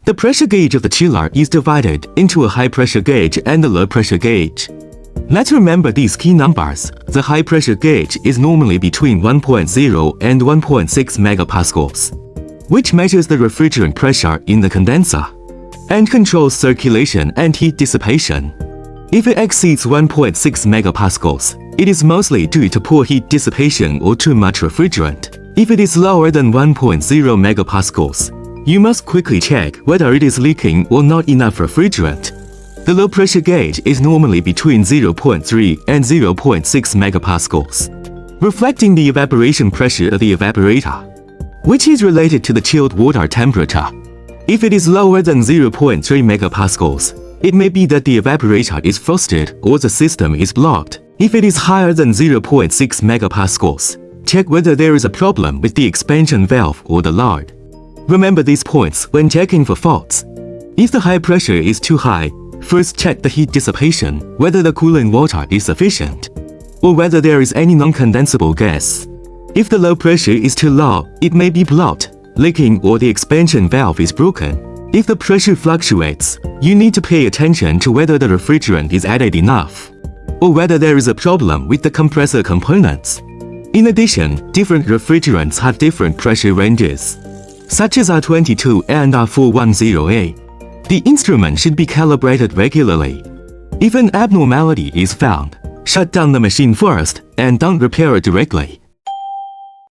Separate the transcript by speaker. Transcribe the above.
Speaker 1: The pressure gauge of the chiller is divided into a high pressure gauge and a low pressure gauge. Let's remember these key numbers. The high pressure gauge is normally between 1.0 and 1.6 megapascals, which measures the refrigerant pressure in the condenser and controls circulation and heat dissipation. If it exceeds 1.6 megapascals, it is mostly due to poor heat dissipation or too much refrigerant. If it is lower than 1.0 megapascals, you must quickly check whether it is leaking or not enough refrigerant. The low pressure gauge is normally between 0.3 and 0.6 megapascals, reflecting the evaporation pressure of the evaporator, which is related to the chilled water temperature. If it is lower than 0.3 megapascals, it may be that the evaporator is frosted or the system is blocked. If it is higher than 0.6 megapascals, check whether there is a problem with the expansion valve or the lard. Remember these points when checking for faults. If the high pressure is too high, first check the heat dissipation, whether the cooling water is sufficient, or whether there is any non-condensable gas. If the low pressure is too low, it may be blocked, leaking, or the expansion valve is broken. If the pressure fluctuates, you need to pay attention to whether the refrigerant is added enough, or whether there is a problem with the compressor components. In addition, different refrigerants have different pressure ranges, such as R22 and R410A. The instrument should be calibrated regularly. If an abnormality is found, shut down the machine first and don't repair it directly.